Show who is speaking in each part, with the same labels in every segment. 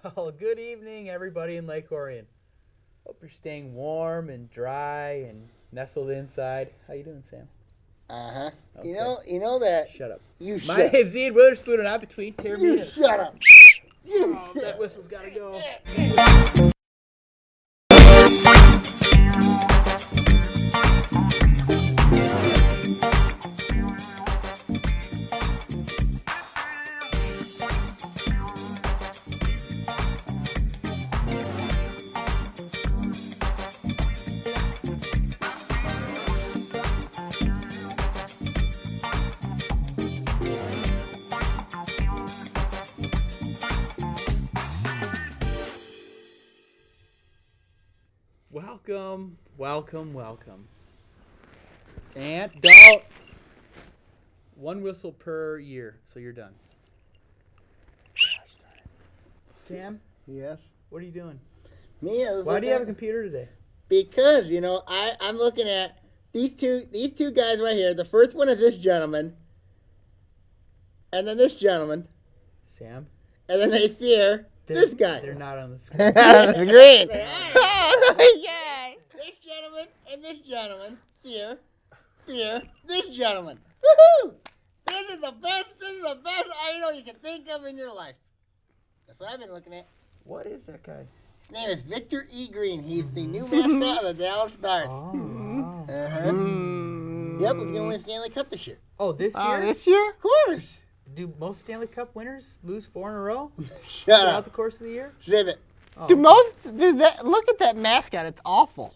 Speaker 1: Well, good evening, everybody in Lake Orion. Hope you're staying warm and dry and nestled inside. How you doing, Sam?
Speaker 2: Uh-huh.
Speaker 1: Okay.
Speaker 2: You know that.
Speaker 1: Shut up.
Speaker 2: You
Speaker 1: My
Speaker 2: shut
Speaker 1: name's Ian Witherspoon, and I'm between
Speaker 2: You
Speaker 1: Taorminas.
Speaker 2: shut up.
Speaker 1: Oh, that whistle's got to go. Welcome. And don't. One whistle per year, so you're done. Gosh darn it. Sam,
Speaker 2: Yes.
Speaker 1: what are you doing?
Speaker 2: Me, I was
Speaker 1: Why do
Speaker 2: looking
Speaker 1: you have a
Speaker 2: at-
Speaker 1: computer today?
Speaker 2: Because, I'm looking at these two guys right here. The first one is this gentleman. And then this gentleman.
Speaker 1: Sam?
Speaker 2: And then they see here, this guy.
Speaker 1: They're not on the screen.
Speaker 3: That's great.
Speaker 2: They are.
Speaker 3: Oh, yay.
Speaker 2: This gentleman and this gentleman. Here. This gentleman. Woohoo! This is the best idol you can think of in your life. That's what I've been looking at.
Speaker 1: What is that guy?
Speaker 2: His name is Victor E. Green. He's the new mascot of the Dallas Stars.
Speaker 1: Oh, wow.
Speaker 2: Uh-huh. Yep, he's going to win Stanley Cup this year.
Speaker 1: Oh, this year?
Speaker 3: This year?
Speaker 2: Of course.
Speaker 1: Do most Stanley Cup winners lose 4 in a row
Speaker 2: Shut
Speaker 1: throughout
Speaker 2: up.
Speaker 1: the course of the year?
Speaker 2: Zip
Speaker 1: Oh,
Speaker 3: Look at that mascot. It's awful.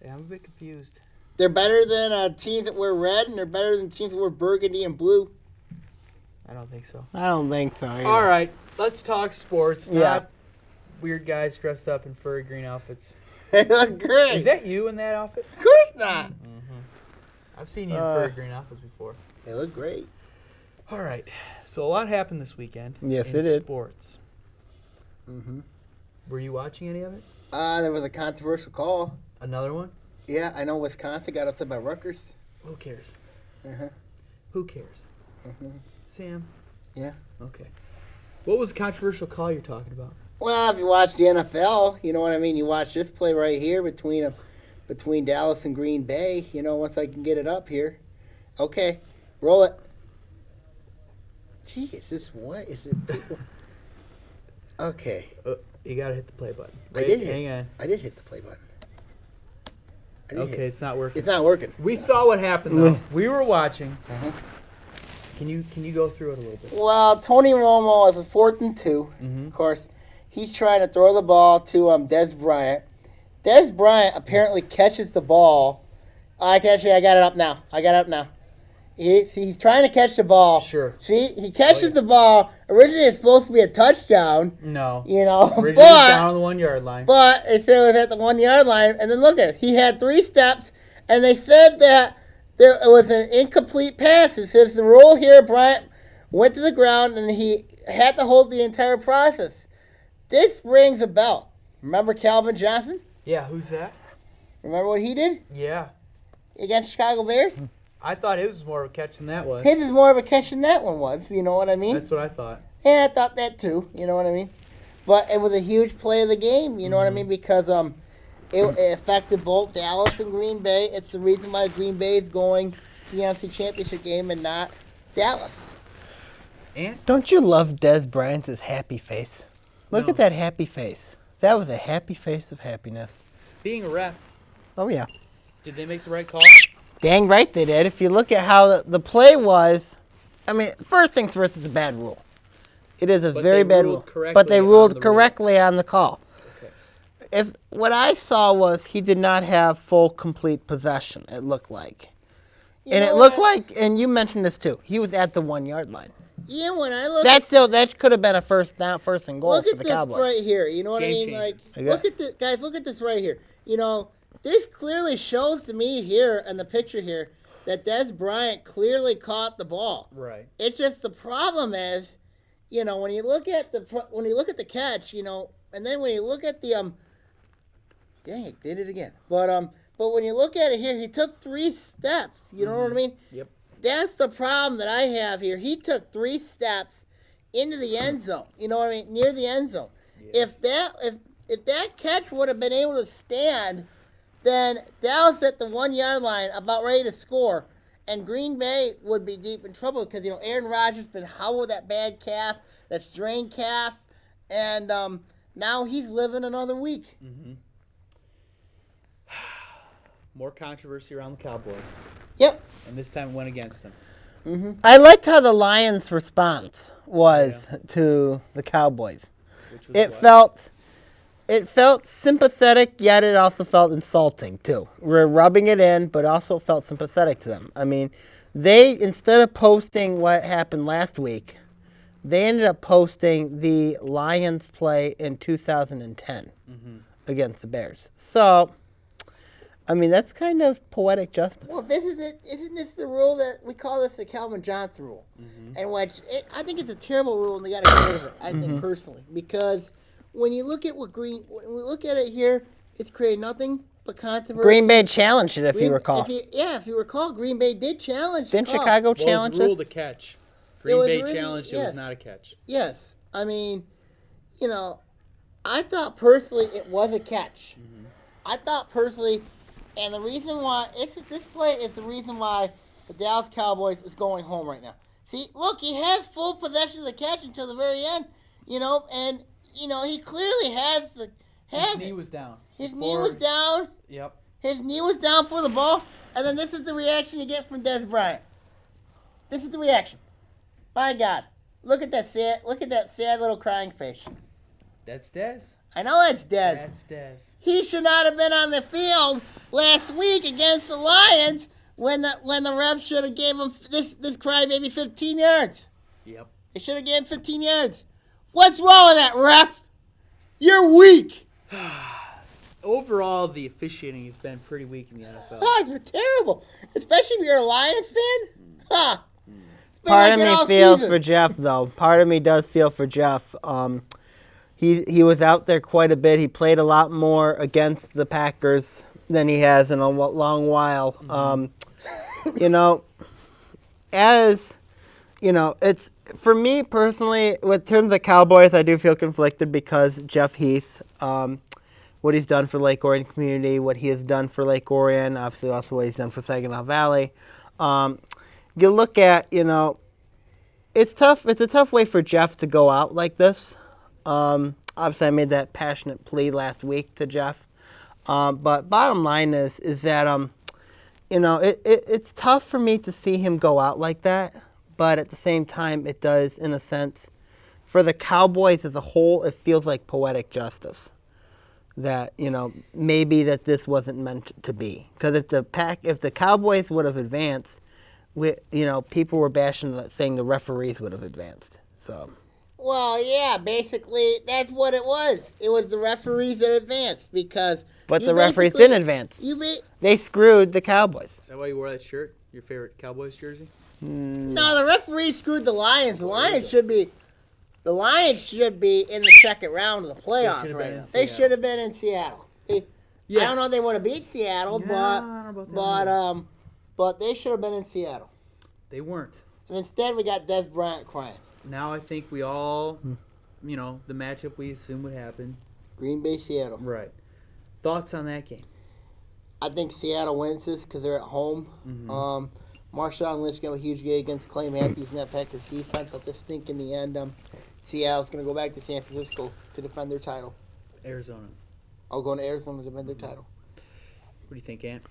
Speaker 1: yeah, I'm a bit confused.
Speaker 2: They're better than teams that wear red, and they're better than teams that wear burgundy and blue.
Speaker 1: I don't think so.
Speaker 3: I don't think so. Either.
Speaker 1: All right, let's talk sports.
Speaker 3: Yeah.
Speaker 1: Not weird guys dressed up in furry green outfits.
Speaker 2: They look great.
Speaker 1: Is that you in that outfit?
Speaker 2: Of course not.
Speaker 1: I've seen you in furry green outfits before.
Speaker 2: They look great.
Speaker 1: All right, so a lot happened this weekend.
Speaker 3: Yes,
Speaker 1: in
Speaker 3: it did.
Speaker 1: Sports.
Speaker 2: Mm-hmm.
Speaker 1: Were you watching any of it?
Speaker 2: There was a controversial call.
Speaker 1: Another one?
Speaker 2: Yeah, I know Wisconsin got upset by Rutgers.
Speaker 1: Who cares?
Speaker 2: Uh-huh.
Speaker 1: Who cares?
Speaker 2: Mm-hmm.
Speaker 1: Sam?
Speaker 2: Yeah.
Speaker 1: Okay. What was the controversial call you're talking about?
Speaker 2: Well, if you watch the NFL, you know what I mean. You watch this play right here between Dallas and Green Bay. Once I can get it up here. Okay, roll it. Gee, is this what? Is it? Okay.
Speaker 1: You gotta hit the play button.
Speaker 2: I did
Speaker 1: Hang on.
Speaker 2: I did hit the play button.
Speaker 1: Okay, it's not working.
Speaker 2: It's not working.
Speaker 1: We saw what happened though. We were watching.
Speaker 2: Uh-huh.
Speaker 1: Can you go through it a little bit?
Speaker 2: Well, Tony Romo is a 4th and 2.
Speaker 1: Mm-hmm.
Speaker 2: Of course, he's trying to throw the ball to Des Bryant. Des Bryant apparently catches the ball. I got it up now. He's trying to catch the ball.
Speaker 1: Sure.
Speaker 2: See, he catches the ball. Originally, it's supposed to be a touchdown.
Speaker 1: No.
Speaker 2: But
Speaker 1: Originally down on the 1 yard line.
Speaker 2: But it said it was at the 1 yard line, and then look at it. He had 3 steps, and they said that it was an incomplete pass. It says the rule here, Bryant went to the ground, and he had to hold the entire process. This rings a bell. Remember Calvin Johnson?
Speaker 1: Yeah, who's that?
Speaker 2: Remember what he did
Speaker 1: Yeah.
Speaker 2: against Chicago Bears?
Speaker 1: I thought his was more of a catch than that was.
Speaker 2: His is more of a catch than that one was. You know what I mean?
Speaker 1: That's what I thought.
Speaker 2: Yeah, I thought that too. You know what I mean? But it was a huge play of the game. You know what I mean? Because it affected both Dallas and Green Bay. It's the reason why Green Bay is going to the NFC Championship game and not Dallas.
Speaker 1: And
Speaker 3: Don't you love Des Bryant's happy face? Look
Speaker 1: No.
Speaker 3: at that happy face. That was a happy face of happiness.
Speaker 1: being a ref,
Speaker 3: Oh, yeah.
Speaker 1: did they make the right call?
Speaker 3: Dang right they did. If you look at how the play was, I mean, first things first, it's a bad rule. It is a
Speaker 1: But
Speaker 3: very
Speaker 1: they
Speaker 3: bad
Speaker 1: ruled
Speaker 3: rule. But they
Speaker 1: correctly on
Speaker 3: ruled
Speaker 1: the rule.
Speaker 3: correctly on the call.
Speaker 1: Okay.
Speaker 3: If what I saw was he did not have full, complete possession, it looked like. And it looked like, and you mentioned this too, he was at the 1 yard line.
Speaker 2: Yeah, when I look
Speaker 3: That could have been a first and goal
Speaker 2: look
Speaker 3: for
Speaker 2: at
Speaker 3: the
Speaker 2: this
Speaker 3: Cowboys.
Speaker 2: right here. You know what I
Speaker 1: Game
Speaker 2: mean?
Speaker 1: changer.
Speaker 2: Like,
Speaker 3: I
Speaker 2: look
Speaker 3: guess.
Speaker 2: at this, guys. Look at this right here. This clearly shows to me here in the picture here that Des Bryant clearly caught the ball.
Speaker 1: Right.
Speaker 2: It's just the problem is, when you look at the catch, and then when you look at the dang it, did it again. But when you look at it here, he took 3 steps. You know what I mean?
Speaker 1: Yep.
Speaker 2: That's the problem that I have here. He took 3 steps into the end zone. You know what I mean? Near the end zone. If that catch would have been able to stand, then Dallas at the 1 yard line, about ready to score, and Green Bay would be deep in trouble because Aaron Rodgers been howling with that bad calf, that strained calf, and now he's living another week.
Speaker 1: Mm-hmm. More controversy around the Cowboys.
Speaker 2: Yep.
Speaker 1: And this time it went against them.
Speaker 2: Mm-hmm.
Speaker 3: I liked how the Lions' response was to the Cowboys.
Speaker 1: Which was
Speaker 3: It felt sympathetic, yet it also felt insulting too. We're rubbing it in, but also felt sympathetic to them. I mean, they, instead of posting what happened last week, they ended up posting the Lions play in 2010 against the Bears. So, I mean, that's kind of poetic justice.
Speaker 2: Well, this is it. Isn't this the rule that we call this the Calvin Johnson rule? And which I think it's a terrible rule, and they got to get rid of it. I think personally, because when you look at when we look at it here, it's created nothing but controversy.
Speaker 3: Green Bay challenged it, if you recall.
Speaker 2: If you recall, Green Bay did challenge.
Speaker 3: Didn't Chicago challenge
Speaker 1: it was
Speaker 3: us?
Speaker 1: ruled a catch. Green Bay challenged it was not a catch.
Speaker 2: Yes, I mean, I thought personally it was a catch. I thought personally. And the reason why this play is the reason why the Dallas Cowboys is going home right now. See, look, he has full possession of the catch until the very end, and he clearly has
Speaker 1: His knee was down.
Speaker 2: His knee was down.
Speaker 1: Yep.
Speaker 2: His knee was down for the ball, and then this is the reaction you get from Des Bryant. This is the reaction. My God, look at that sad little crying face.
Speaker 1: That's Dez.
Speaker 2: I know that's Dez.
Speaker 1: That's Dez.
Speaker 2: He should not have been on the field last week against the Lions when the refs should have gave him this crybaby 15 yards.
Speaker 1: Yep.
Speaker 2: They should have gave him 15 yards. What's wrong with that, ref? You're weak.
Speaker 1: Overall, the officiating has been pretty weak in the NFL.
Speaker 2: Oh, it's been terrible. Especially if you're a Lions fan. Huh.
Speaker 3: Part of me feels for Jeff, though. Part of me does feel for Jeff. He was out there quite a bit. He played a lot more against the Packers than he has in a long while. It's for me personally, with terms of Cowboys, I do feel conflicted because Jeff Heath, what he's done for Lake Orion community, what he has done for Lake Orion, obviously also what he's done for Saginaw Valley. You look at, it's tough. It's a tough way for Jeff to go out like this. Obviously, I made that passionate plea last week to Jeff. But bottom line is that, it's tough for me to see him go out like that. But at the same time, it does, in a sense, for the Cowboys as a whole, it feels like poetic justice. That, maybe that this wasn't meant to be. Because if the Cowboys would have advanced, people were bashing that, saying the referees would have advanced. So.
Speaker 2: Well, yeah, basically, that's what it was. It was the referees that advanced because...
Speaker 3: But the referees didn't advance. They screwed the Cowboys.
Speaker 1: Is that why you wore that shirt? Your favorite Cowboys jersey?
Speaker 2: No, the referees screwed the Lions. The Lions should be in the second round of the playoffs right now. They should have been in Seattle. I don't know if they would have beat Seattle, but they should have been in Seattle.
Speaker 1: They weren't.
Speaker 2: And instead, we got Des Bryant crying.
Speaker 1: Now I think we all, the matchup we assume would happen.
Speaker 2: Green Bay, Seattle.
Speaker 1: Right. Thoughts on that game?
Speaker 2: I think Seattle wins this because they're at home. Marshawn Lynch got a huge game against Clay Matthews and that Packers defense. I just think in the end, Seattle's going to go back to San Francisco to defend their title.
Speaker 1: Arizona.
Speaker 2: I'll go to Arizona to defend their title.
Speaker 1: What do you think, Ant?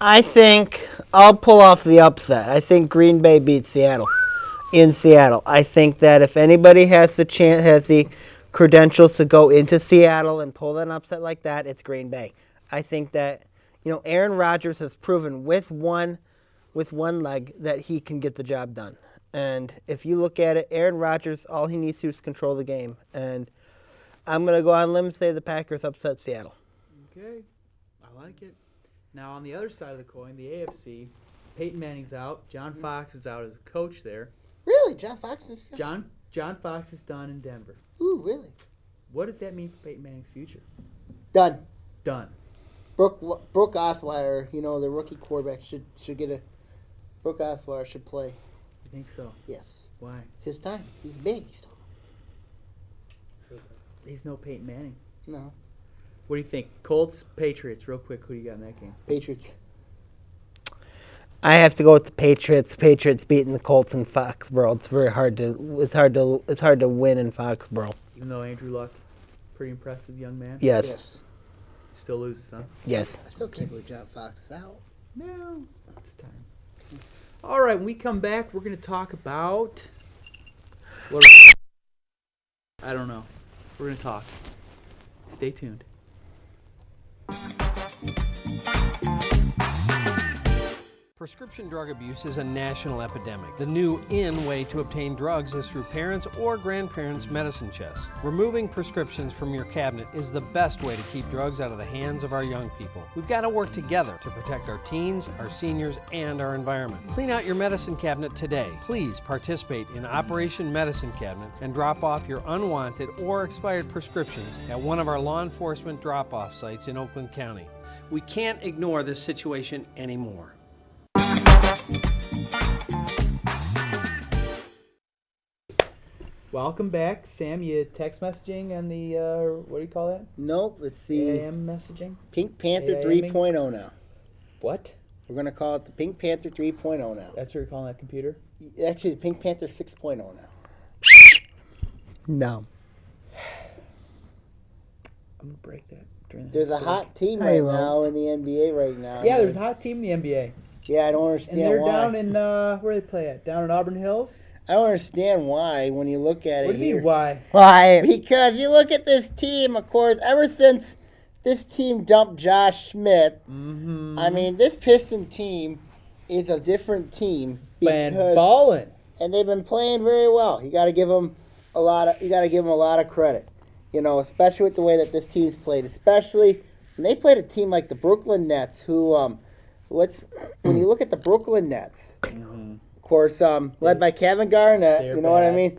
Speaker 3: I think I'll pull off the upset. I think Green Bay beats Seattle. In Seattle. I think that if anybody has the credentials to go into Seattle and pull an upset like that, it's Green Bay. I think that, Aaron Rodgers has proven with one leg that he can get the job done. And if you look at it, Aaron Rodgers, all he needs to do is control the game. And I'm going to go on a limb and say the Packers upset Seattle.
Speaker 1: Okay. I like it. Now, on the other side of the coin, the AFC, Peyton Manning's out. John Fox is out as a coach there.
Speaker 2: Really? John Fox is
Speaker 1: John Fox is done in Denver.
Speaker 2: Ooh, really?
Speaker 1: What does that mean for Peyton Manning's future?
Speaker 2: Done.
Speaker 1: Brooke
Speaker 2: Osweiler, the rookie quarterback should get a... Brooke Osweiler should play.
Speaker 1: You think so?
Speaker 2: Yes.
Speaker 1: Why?
Speaker 2: It's his time. He's big. He's tall.
Speaker 1: He's no Peyton Manning.
Speaker 2: No.
Speaker 1: What do you think? Colts, Patriots, real quick. Who do you got in that game?
Speaker 2: Patriots.
Speaker 3: I have to go with the Patriots. Patriots beating the Colts in Foxborough. It's very hard to. It's hard to win in Foxborough.
Speaker 1: Even though Andrew Luck, pretty impressive young man.
Speaker 3: Yes.
Speaker 1: Still loses, huh?
Speaker 3: Yes.
Speaker 2: I still can't believe John Fox is out.
Speaker 1: No, it's time. All right, when we come back, we're going to talk about. I don't know. We're going to talk. Stay tuned.
Speaker 4: Prescription drug abuse is a national epidemic. The new in way to obtain drugs is through parents' or grandparents' medicine chests. Removing prescriptions from your cabinet is the best way to keep drugs out of the hands of our young people. We've got to work together to protect our teens, our seniors, and our environment. Clean out your medicine cabinet today. Please participate in Operation Medicine Cabinet and drop off your unwanted or expired prescriptions at one of our law enforcement drop-off sites in Oakland County. We can't ignore this situation anymore.
Speaker 1: Welcome back. Sam, you text messaging on the, what do you call that?
Speaker 2: Nope, it's the
Speaker 1: AM messaging?
Speaker 2: Pink Panther
Speaker 1: AIMing?
Speaker 2: 3.0 now.
Speaker 1: What?
Speaker 2: We're going to call it the Pink Panther 3.0 now.
Speaker 1: That's what you're calling that computer?
Speaker 2: Actually, the Pink Panther 6.0 now.
Speaker 3: No.
Speaker 1: I'm going to break that during the
Speaker 2: There's a
Speaker 1: break.
Speaker 2: hot team
Speaker 3: I
Speaker 2: right
Speaker 3: won't.
Speaker 2: now in the NBA right now.
Speaker 1: Yeah, there's a hot team in the NBA.
Speaker 2: Yeah, I don't understand
Speaker 1: And they're
Speaker 2: why.
Speaker 1: down in, where do they play at? Down in Auburn Hills?
Speaker 2: I don't understand why when you look at
Speaker 1: What
Speaker 2: it
Speaker 1: do you
Speaker 2: here.
Speaker 1: mean, why?
Speaker 3: Why?
Speaker 2: Because you look at this team, of course, ever since this team dumped Josh Smith,
Speaker 1: Mm-hmm.
Speaker 2: I mean, this Piston team is a different team.
Speaker 1: Been
Speaker 2: because-
Speaker 1: balling.
Speaker 2: and they've been playing very well. You got to give them a lot of credit. You know, especially with the way that this team's played, especially when they played a team like the Brooklyn Nets, who when you look at the Brooklyn Nets,
Speaker 1: Mm-hmm.
Speaker 2: of course, led by Kevin Garnett,
Speaker 1: They're
Speaker 2: you know what I
Speaker 1: bad.
Speaker 2: mean?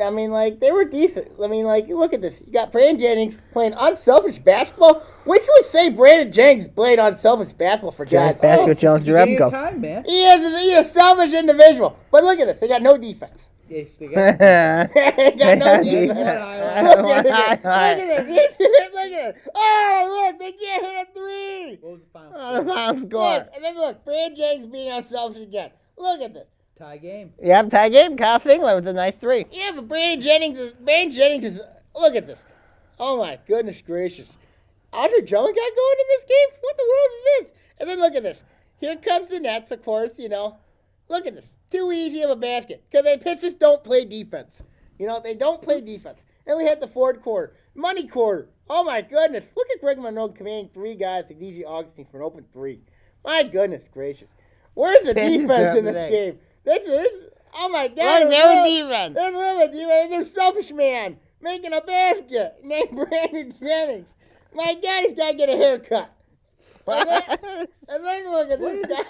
Speaker 2: I mean, like, they were decent. I mean, like, look at this. You got Brandon Jennings playing unselfish basketball. When can we say Brandon Jennings played unselfish basketball for God's
Speaker 3: Basketball
Speaker 2: sake?
Speaker 3: Jones
Speaker 1: Beginning of
Speaker 3: Jerebko.
Speaker 1: time, man.
Speaker 2: He is a selfish individual. But look at this. They got no defense.
Speaker 1: Yes, they got
Speaker 2: They got no
Speaker 3: Yeah,
Speaker 2: defense.
Speaker 1: one highlight.
Speaker 2: Look
Speaker 3: One
Speaker 2: at it.
Speaker 3: highlight.
Speaker 2: Look at it. Look at it. Oh, look. They can't hit a three.
Speaker 1: What was the final
Speaker 3: Oh, the
Speaker 1: score?
Speaker 3: final score.
Speaker 2: Look, and then look. Brandon Jennings being unselfish again. Look at this.
Speaker 1: Tie game.
Speaker 3: Yep, tie game. Kyle Fingler with a nice three.
Speaker 2: Yeah, but Brandon Jennings is, look at this. Oh my goodness gracious. Andre Drummond got going in this game? What the world is this? And then look at this. Here comes the Nets, of course, you know. Look at this. Too easy of a basket. Because the Pistons don't play defense. You know, they don't play defense. Then we had the fourth quarter. Money quarter. Oh my goodness. Look at Greg Monroe commanding three guys to DJ Augustine for an open three. My goodness gracious. Where's the
Speaker 3: Pistons
Speaker 2: defense
Speaker 3: are
Speaker 2: in this
Speaker 3: up
Speaker 2: game? This is, oh my God.
Speaker 3: Look, there was defense.
Speaker 2: There's limit, there's selfish man making a basket named Brandon Jennings. My God, he's got to get a haircut. And then look at this guy.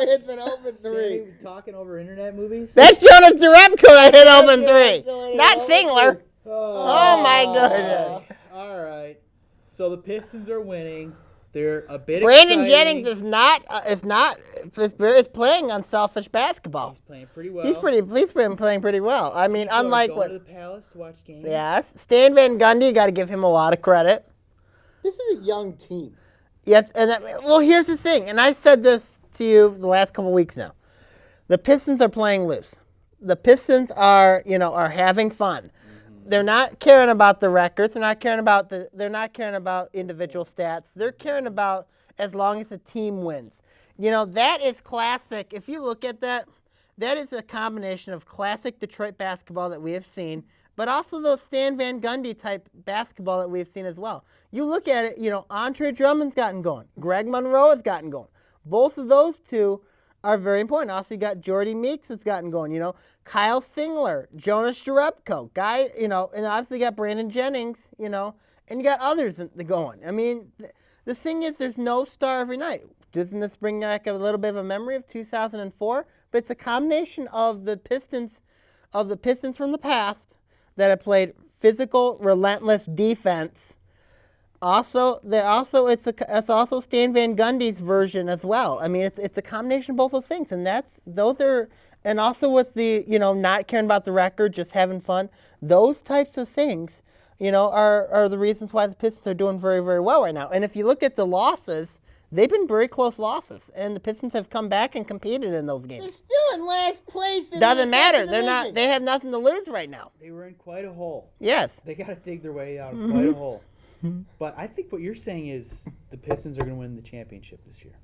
Speaker 2: It's an open three.
Speaker 1: Sammy talking over internet movies?
Speaker 3: That's Jonas Jerebko that hit open
Speaker 2: That's
Speaker 3: three. Not
Speaker 2: open
Speaker 3: Fingler.
Speaker 2: three.
Speaker 3: Oh, my goodness.
Speaker 1: All right. So the Pistons are winning. They're a bit
Speaker 3: Brandon
Speaker 1: exciting.
Speaker 3: Jennings is playing unselfish basketball.
Speaker 1: He's playing pretty well.
Speaker 3: He's been playing pretty well. I mean,
Speaker 1: People are
Speaker 3: unlike
Speaker 1: going
Speaker 3: what.
Speaker 1: to the Palace to watch games.
Speaker 3: Yes, Stan Van Gundy, got to give him a lot of credit.
Speaker 2: This is a young team.
Speaker 3: Yep, well, here's the thing, and I said this to you the last couple weeks now. The Pistons are playing loose. The Pistons are having fun.
Speaker 1: Mm-hmm.
Speaker 3: They're not caring about the records. They're not caring about individual stats. They're caring about as long as the team wins. You know, that is classic. If you look at that, that is a combination of classic Detroit basketball that we have seen, but also those Stan Van Gundy type basketball that we've seen as well. You look at it, Andre Drummond's gotten going. Greg Monroe has gotten going. Both of those two are very important. Also, you got Jordy Meeks has gotten going. Kyle Singler, Jonas Jerebko, and obviously you got Brandon Jennings, and you got others going. I mean, the thing is, there's no star every night. Doesn't this bring back a little bit of a memory of 2004? But it's a combination of the Pistons from the past that have played physical, relentless defense. Also, it's also Stan Van Gundy's version as well. I mean, it's a combination of both those things, and also with the not caring about the record, just having fun. Those types of things are the reasons why the Pistons are doing very, very well right now. And if you look at the losses, they've been very close losses, and the Pistons have come back and competed in those games.
Speaker 2: They're still in last place.
Speaker 3: Doesn't matter. They're not. They have nothing to lose right now.
Speaker 1: They were in quite a hole.
Speaker 3: Yes.
Speaker 1: They got to dig their way out of quite a hole. But I think what you're saying is the Pistons are going to win the championship this year.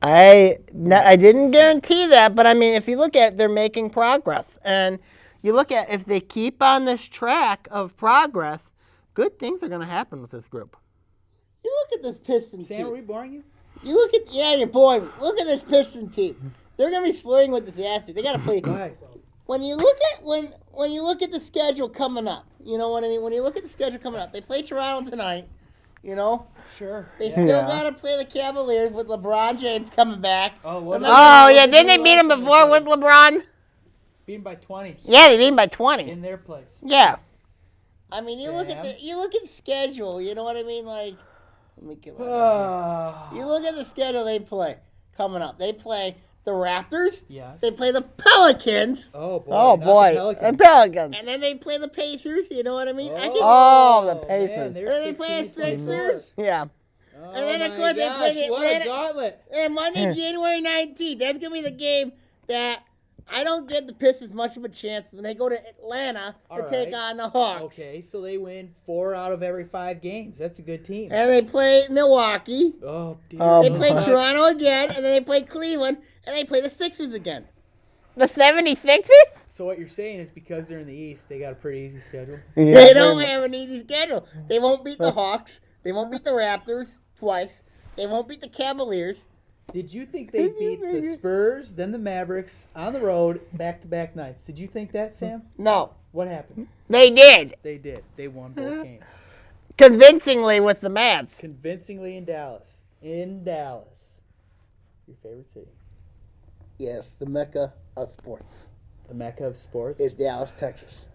Speaker 3: I didn't guarantee that, but I mean, if you look at, they're making progress, and you look at if they keep on this track of progress, good things are going to happen with this group.
Speaker 2: You look at this Pistons team.
Speaker 1: Sam, are we boring you?
Speaker 2: You look at you're boring. Look at this Pistons team. They're going to be flirting with disaster. They got to play.
Speaker 1: Right.
Speaker 2: When you look at when you look at the schedule coming up, you know what I mean. When you look at the schedule coming up, they play Toronto tonight. You know.
Speaker 1: Sure.
Speaker 2: They still got to play the Cavaliers with LeBron James coming back.
Speaker 3: Didn't they beat him before with LeBron?
Speaker 1: Beat him by 20.
Speaker 3: Yeah, they beat him by 20.
Speaker 1: In their place.
Speaker 3: Yeah.
Speaker 2: I mean, you look at the schedule. You know what I mean? Like, let me get. You look at the schedule they play coming up. They play the Raptors.
Speaker 1: Yes.
Speaker 2: They play the Pelicans.
Speaker 1: Oh boy.
Speaker 3: Oh boy. The Pelicans.
Speaker 2: And then they play the Pacers. You know what I mean?
Speaker 3: The Pacers.
Speaker 1: Man,
Speaker 2: And then they play the Sixers.
Speaker 3: Yeah.
Speaker 1: Oh,
Speaker 2: And then, of course, they play the
Speaker 1: what a gauntlet.
Speaker 2: And Monday, January 19th. That's going to be the game that I don't give the Pistons much of a chance when they go to Atlanta to take on the Hawks.
Speaker 1: Okay, so they win 4 out of every 5 games. That's a good team.
Speaker 2: And they play Milwaukee.
Speaker 1: Oh, dear.
Speaker 3: Oh,
Speaker 2: They play Toronto again, and then they play Cleveland, and they play the Sixers again.
Speaker 3: The 76ers?
Speaker 1: So what you're saying is because they're in the East, they got a pretty easy schedule?
Speaker 3: Yeah,
Speaker 2: They don't have an easy schedule. They won't beat the Hawks. They won't beat the Raptors twice. They won't beat the Cavaliers.
Speaker 1: Did you think they beat the Spurs, then the Mavericks, on the road, back-to-back nights? Did you think that, Sam?
Speaker 2: No.
Speaker 1: What happened?
Speaker 3: They did.
Speaker 1: They did. They won both games.
Speaker 3: Convincingly with the Mavs.
Speaker 1: Convincingly in Dallas. In Dallas. Your favorite city.
Speaker 2: Yes, the Mecca of sports
Speaker 1: The Mecca of sports.
Speaker 2: is Dallas, Texas.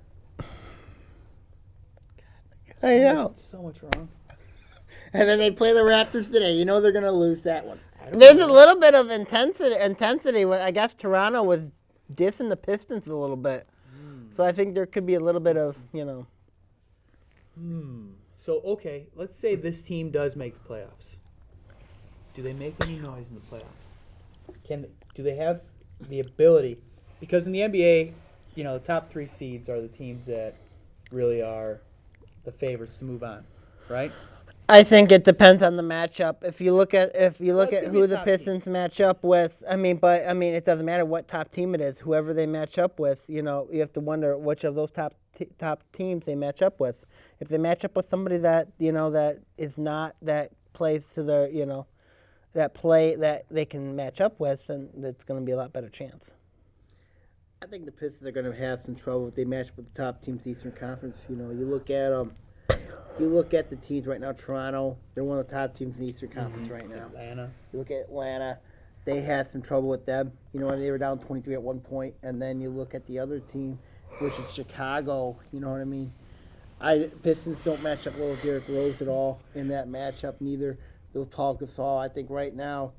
Speaker 3: I know.
Speaker 1: So much wrong.
Speaker 2: And then they play the Raptors today. You know they're going to lose that one.
Speaker 3: There's a little bit of intensity. I guess Toronto was dissing the Pistons a little bit. So I think there could be a little bit of,
Speaker 1: So, okay, let's say this team does make the playoffs. Do they make any noise in the playoffs? Do they have the ability? Because in the NBA, the top 3 seeds are the teams that really are the favorites to move on, right?
Speaker 3: I think it depends on the matchup. If you look at who the
Speaker 1: top
Speaker 3: Pistons match up with, it doesn't matter what top team it is. Whoever they match up with, you have to wonder which of those top teams they match up with. If they match up with somebody that that is not that plays to their that they can match up with, then it's going to be a lot better chance.
Speaker 2: I think the Pistons are going to have some trouble if they match with the top teams in the Eastern Conference. You look at them. You look at the teams right now. Toronto, they're one of the top teams in the Eastern Conference right now.
Speaker 1: Atlanta.
Speaker 2: You look at Atlanta, they had some trouble with them. They were down 23 at one point, and then you look at the other team, which is Chicago. You know what I mean? Pistons don't match up well with Derrick Rose at all in that matchup. Neither with Paul Gasol. I think right now,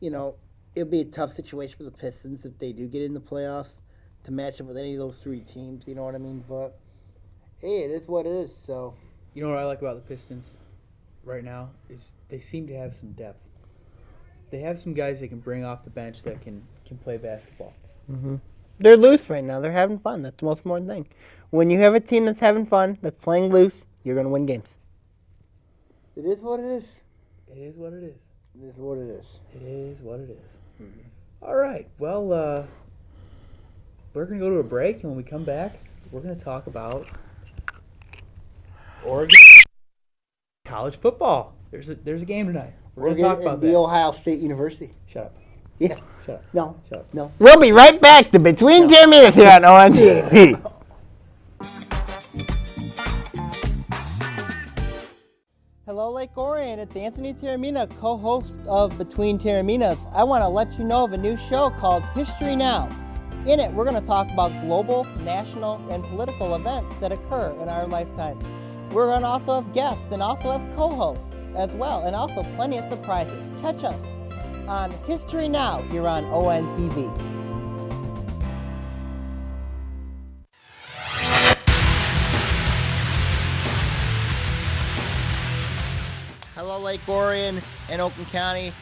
Speaker 2: it'll be a tough situation for the Pistons if they do get in the playoffs to match up with any of those 3 teams. You know what I mean? But hey, it is what it is. So.
Speaker 1: You know what I like about the Pistons right now is they seem to have some depth. They have some guys they can bring off the bench that can play basketball.
Speaker 3: Mm-hmm. They're loose right now. They're having fun. That's the most important thing. When you have a team that's having fun, that's playing loose, you're going to win games.
Speaker 2: It is what it is.
Speaker 1: It is what it is.
Speaker 2: It is what it is.
Speaker 1: It is what it is. Mm-hmm. All right. Well, we're going to go to a break, and when we come back, we're going to talk about Oregon college football. There's a game tonight. We're going to talk about that.
Speaker 2: The Ohio State University.
Speaker 1: Shut up.
Speaker 2: Yeah.
Speaker 1: Shut up.
Speaker 2: No.
Speaker 1: Shut up.
Speaker 2: No.
Speaker 3: We'll be right back to Between Taorminas here on ONTV. Hello, Lake Orion. It's Anthony Taormina, co-host of Between Taorminas. I want to let you know of a new show called History Now. In it, we're going to talk about global, national, and political events that occur in our lifetime. We're going to also have guests and also have co-hosts as well, and also plenty of surprises. Catch us on History Now here on ONTV.
Speaker 2: about Lake Orion and Oakland County.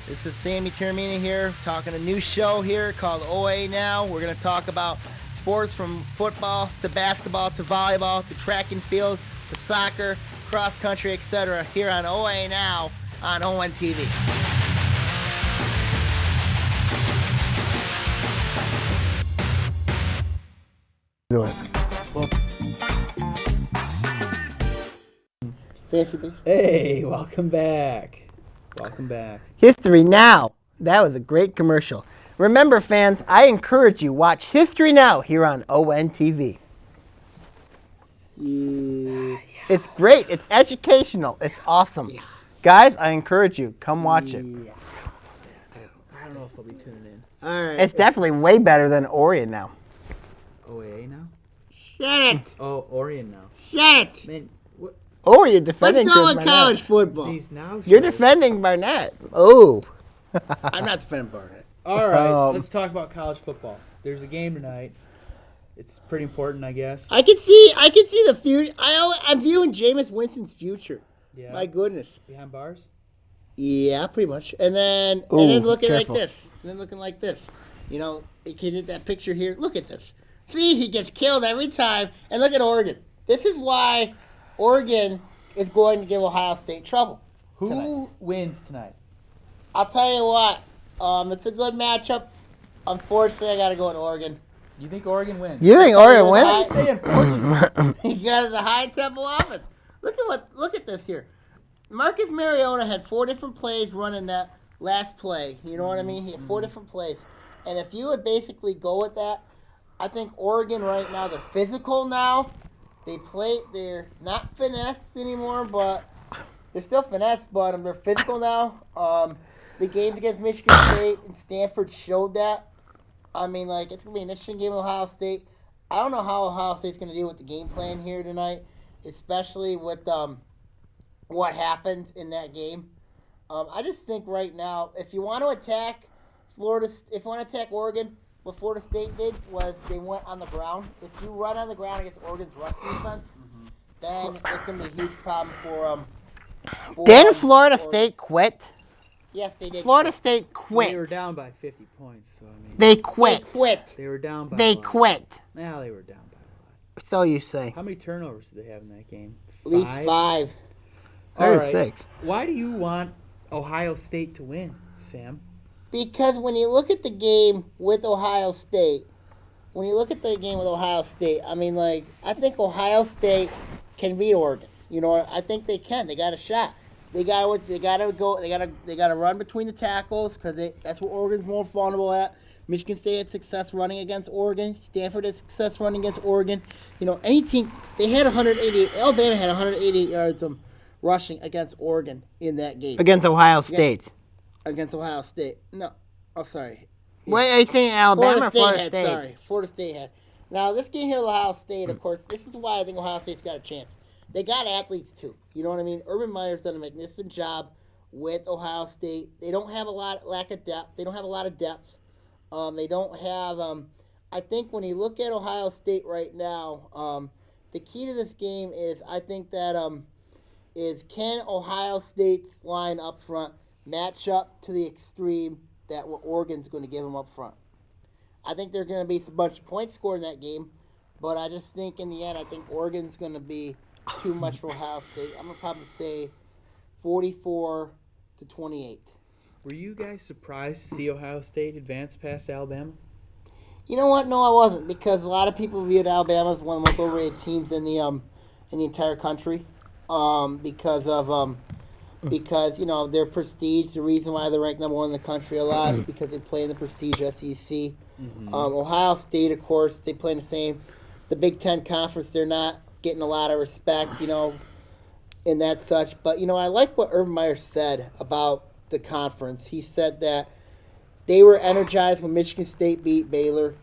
Speaker 2: This is Sammy Taormina here, talking a new show here called OA Now. We're going to talk about sports from football to basketball to volleyball to track and field to soccer, cross country, etc. here on OA Now on ONTV.
Speaker 3: Do it.
Speaker 1: Hey, welcome back. Welcome back.
Speaker 3: History Now. That was a great commercial. Remember, fans, I encourage you, watch History Now here on ONTV.
Speaker 2: Yeah.
Speaker 3: It's great. It's educational. It's awesome.
Speaker 2: Yeah.
Speaker 3: Guys, I encourage you, come watch it.
Speaker 2: Yeah.
Speaker 1: I don't know if I'll be tuning in.
Speaker 2: All right.
Speaker 3: It's definitely way better than Orion now.
Speaker 1: OAA now?
Speaker 2: Shut it.
Speaker 1: Oh, Orion now.
Speaker 2: Shut it.
Speaker 1: Man, what,
Speaker 3: Oh, you're defending
Speaker 2: Let's go
Speaker 3: Chris
Speaker 2: with
Speaker 3: Barnett.
Speaker 2: college football.
Speaker 1: these now
Speaker 3: You're
Speaker 1: shows.
Speaker 3: defending Barnett. Oh.
Speaker 2: I'm not defending Barnett.
Speaker 1: All right,
Speaker 3: Um,
Speaker 1: let's talk about college football. There's a game tonight. It's pretty important, I guess.
Speaker 2: I can see the future. I'm viewing Jameis Winston's future.
Speaker 1: Yeah.
Speaker 2: My goodness.
Speaker 1: Behind bars?
Speaker 2: Yeah, pretty much. And then
Speaker 3: Ooh,
Speaker 2: looking
Speaker 3: careful.
Speaker 2: like this. And then looking like this. You know, you can get that picture here. Look at this. See, he gets killed every time. And look at Oregon. This is why Oregon is going to give Ohio State trouble.
Speaker 1: Who
Speaker 2: Tonight.
Speaker 1: wins tonight?
Speaker 2: I'll tell you what. It's a good matchup. Unfortunately, I got to go with Oregon.
Speaker 1: You think Oregon wins?
Speaker 3: You think Orion
Speaker 2: I-
Speaker 3: wins?
Speaker 1: Say unfortunately.
Speaker 2: Because the high tempo offense. Look at this here. Marcus Mariota had 4 different plays running that last play. You know what I mean? He had 4 different plays. And if you would basically go with that, I think Oregon right now, they're physical now. They're not finessed anymore, but they're still finessed, but they're physical now. The games against Michigan State and Stanford showed that. I mean, like, it's going to be an interesting game with Ohio State. I don't know how Ohio State's going to deal with the game plan here tonight, especially with what happened in that game. I just think right now, if you want to attack if you want to attack Oregon, what Florida State did was they went on the ground. If you run on the ground against Oregon's rush defense, then it's going to be a huge problem for
Speaker 3: Didn't Florida
Speaker 2: Oregon.
Speaker 3: State quit?
Speaker 2: Yes, they did.
Speaker 3: Florida State quit.
Speaker 1: They were down by 50 points, so I mean.
Speaker 3: They
Speaker 2: They
Speaker 3: quit.
Speaker 2: quit.
Speaker 1: They were down by
Speaker 3: They
Speaker 1: a lot.
Speaker 3: quit.
Speaker 1: Yeah, they were down by a lot.
Speaker 3: So you say.
Speaker 1: How many turnovers did they have in that game?
Speaker 2: At least 5.
Speaker 3: I
Speaker 1: All
Speaker 3: heard
Speaker 1: right.
Speaker 3: 6.
Speaker 1: Why do you want Ohio State to win, Sam?
Speaker 2: Because when you look at the game with Ohio State, I mean, like, I think Ohio State can beat Oregon. You know, I think they can. They got a shot. They gotta run between the tackles because that's what Oregon's more vulnerable at. Michigan State had success running against Oregon. Stanford had success running against Oregon. You know, any team, they had 188. Alabama had 188 yards rushing against Oregon in that game.
Speaker 3: Against Ohio State.
Speaker 2: Against Ohio State. No. Oh, sorry.
Speaker 3: Wait, are you saying Alabama or Florida
Speaker 2: had,
Speaker 3: State?
Speaker 2: sorry. Florida State had. Now, this game here with Ohio State, of course, this is why I think Ohio State's got a chance. They got athletes, too. You know what I mean? Urban Meyer's done a magnificent job with Ohio State. They don't have lack of depth. They don't have a lot of depth. They don't have, I think when you look at Ohio State right now, the key to this game is, I think that, is can Ohio State's line up front match up to the extreme that what Oregon's going to give them up front. I think there's going to be a bunch of points scored in that game, but I just think in the end, I think Oregon's going to be too much for Ohio State. I'm going to probably say 44-28.
Speaker 1: Were you guys surprised to see Ohio State advance past Alabama?
Speaker 2: You know what? No, I wasn't, because a lot of people viewed Alabama as one of the most overrated teams in the entire country, because you know their prestige. The reason why they're ranked number 1 in the country a lot is because they play in the prestige SEC. Ohio State, of course, they play in the Big Ten Conference. They're not getting a lot of respect, you know, in that such. But you know, I like what Urban Meyer said about the conference. He said that they were energized when Michigan State beat Baylor,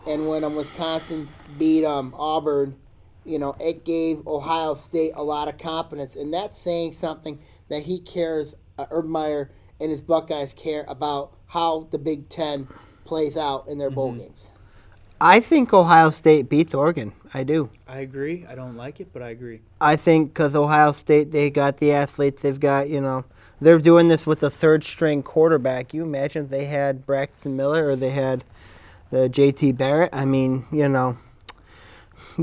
Speaker 2: and when Wisconsin beat Auburn. You know, it gave Ohio State a lot of confidence, and that's saying something that he cares. Urban Meyer and his Buckeyes care about how the Big Ten plays out in their bowl games.
Speaker 3: I think Ohio State beats Oregon. I do.
Speaker 1: I agree. I don't like it, but I agree.
Speaker 3: I think because Ohio State, they got the athletes. They've got, they're doing this with a third-string quarterback. You imagine if they had Braxton Miller or they had the J.T. Barrett? I mean, you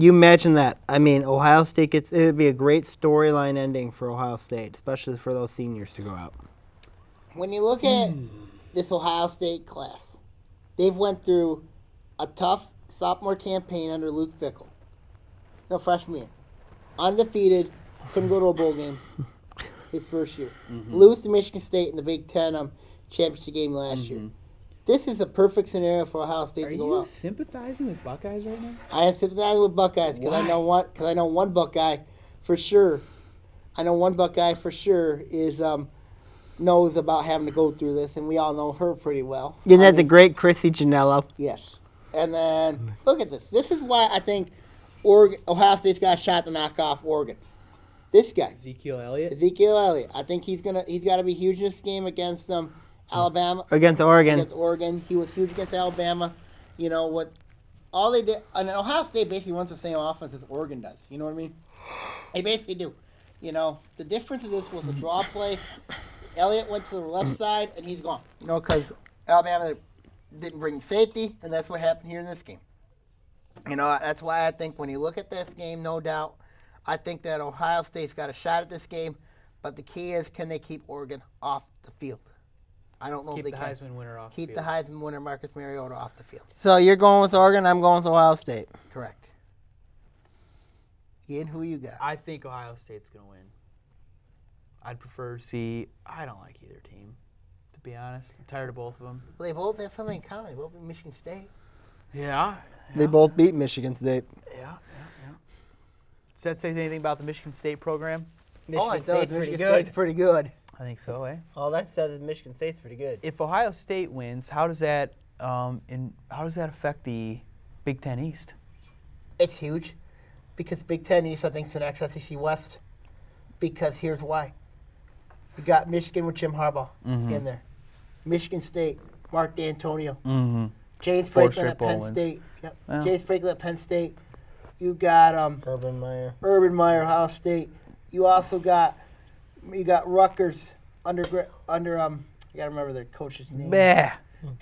Speaker 3: imagine that. I mean, Ohio State it would be a great storyline ending for Ohio State, especially for those seniors to go out.
Speaker 2: When you look at this Ohio State class, they've went through a tough sophomore campaign under Luke Fickell. No, freshman year. Undefeated, couldn't go to a bowl game his first year. Lose to Michigan State in the Big Ten championship game last year. This is a perfect scenario for Ohio State to go out.
Speaker 1: Are you sympathizing with Buckeyes right now?
Speaker 2: I am sympathizing with Buckeyes because I know one Buckeye for sure. I know one Buckeye for sure is knows about having to go through this, and we all know her pretty well.
Speaker 3: Isn't that the great Chrissy Janello?
Speaker 2: Yes. And then look at this. This is why I think Ohio State's got a shot to knock off Oregon. This guy,
Speaker 1: Ezekiel Elliott.
Speaker 2: I think he's got to be huge in this game against Alabama.
Speaker 3: Against Oregon.
Speaker 2: Against Oregon, he was huge against Alabama. You know what? All they did, and Ohio State basically runs the same offense as Oregon does. You know what I mean? They basically do. The difference of this was a draw play. Elliott went to the left side, and he's gone. Because Alabama didn't bring safety, and that's what happened here in this game. That's why I think when you look at this game, no doubt, I think that Ohio State's got a shot at this game, but the key is, can they keep Oregon off the field? I don't know if they can.
Speaker 1: Keep the Heisman winner off the field.
Speaker 2: Keep the Heisman winner, Marcus Mariota, off the field.
Speaker 3: So you're going with Oregon, I'm going with Ohio State.
Speaker 2: Correct. Ian, who you got?
Speaker 1: I think Ohio State's going to win. I'd prefer to see. I don't like either team, to be honest. I'm tired of both of them.
Speaker 2: Well, they both have something in common. They both beat Michigan State.
Speaker 1: Yeah.
Speaker 3: They both beat Michigan State.
Speaker 1: Yeah. Does that say anything about the Michigan State program?
Speaker 3: Michigan
Speaker 2: State's
Speaker 3: pretty good.
Speaker 1: I think so, eh?
Speaker 3: All that says is Michigan State's pretty good.
Speaker 1: If Ohio State wins, how does that affect the Big Ten East?
Speaker 2: It's huge because Big Ten East, I think, is the next SEC West. Because here's why. You got Michigan with Jim Harbaugh in there. Michigan State, Mark D'Antonio. James Franklin at Penn State. Yep. Wow. James Franklin at Penn State. You got
Speaker 3: Urban Meyer,
Speaker 2: Ohio State. You also got Rutgers under I gotta remember their coach's name.
Speaker 1: Bah.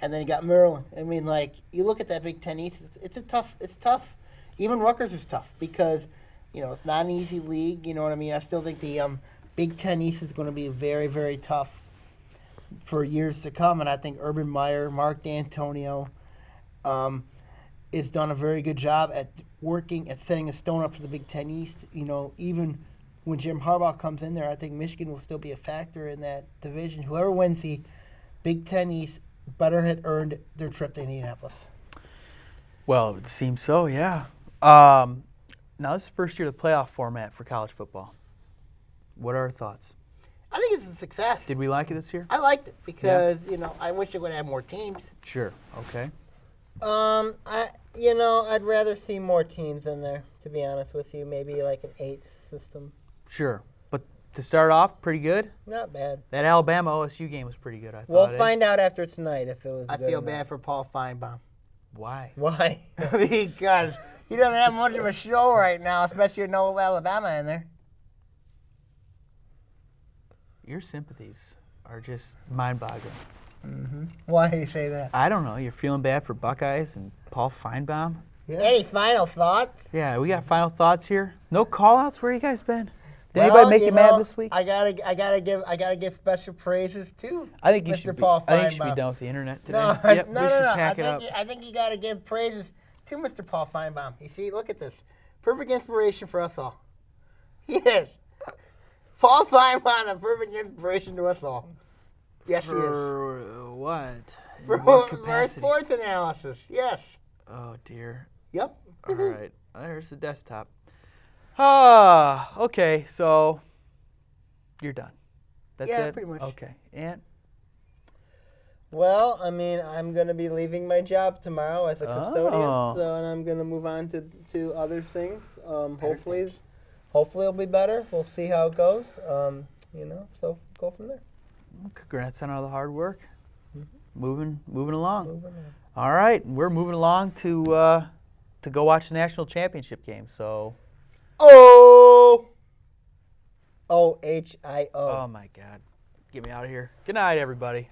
Speaker 2: And then you got Maryland. I mean, you look at that Big Ten East. It's tough. Even Rutgers is tough because it's not an easy league. You know what I mean? I still think the Big Ten East is going to be very, very tough for years to come. And I think Urban Meyer, Mark D'Antonio, has done a very good job at working at setting a stone up for the Big Ten East. Even when Jim Harbaugh comes in there, I think Michigan will still be a factor in that division. Whoever wins the Big Ten East better had earned their trip to Indianapolis.
Speaker 1: Well, it seems so, yeah. Now, this is the first year of the playoff format for college football. What are our thoughts?
Speaker 2: I think it's a success.
Speaker 1: Did we like it this year?
Speaker 2: I liked it because, I wish it would have more teams.
Speaker 1: Sure. Okay.
Speaker 3: I'd rather see more teams in there, to be honest with you. Maybe like an 8 system.
Speaker 1: Sure. But to start off, pretty good?
Speaker 3: Not bad.
Speaker 1: That Alabama-OSU game was pretty good, I thought.
Speaker 3: We'll find out after tonight if it was good.
Speaker 2: I feel bad for Paul Feinbaum.
Speaker 1: Why?
Speaker 3: Why?
Speaker 2: Because he doesn't have much of a show right now, especially with no Alabama in there.
Speaker 1: Your sympathies are just mind-boggling.
Speaker 2: Why do you say that?
Speaker 1: I don't know. You're feeling bad for Buckeyes and Paul Feinbaum?
Speaker 2: Yeah. Any final thoughts?
Speaker 1: Yeah, we got final thoughts here. No call-outs? Where you guys been? Did anybody make you mad this week?
Speaker 2: I gotta give special praises too.
Speaker 1: I think you
Speaker 2: Mr. Paul
Speaker 1: I think you should be
Speaker 2: Feinbaum.
Speaker 1: done with the internet today.
Speaker 2: No,
Speaker 1: Yep,
Speaker 2: no.
Speaker 1: we should pack it up.
Speaker 2: I think you gotta give praises to Mr. Paul Feinbaum. You see, look at this. Perfect inspiration for us all. Yes. Paul Feinbaum, a perfect inspiration to us all. Yes, he is.
Speaker 1: For what? In
Speaker 2: For
Speaker 1: what capacity?
Speaker 2: sports analysis, yes.
Speaker 1: Oh, dear.
Speaker 2: Yep.
Speaker 1: All right. There's the desktop. Okay. So you're done. That's
Speaker 2: Yeah,
Speaker 1: it?
Speaker 2: pretty much.
Speaker 1: Okay. And
Speaker 3: Well, I'm going to be leaving my job tomorrow as a custodian, and I'm going to move on to other things. Hopefully it'll be better. We'll see how it goes. So go from there.
Speaker 1: congrats on all the hard work. Moving along. All right, we're moving along to go watch the national championship game. So.
Speaker 3: OHIO.
Speaker 1: Oh my God, get me out of here. Good night, everybody.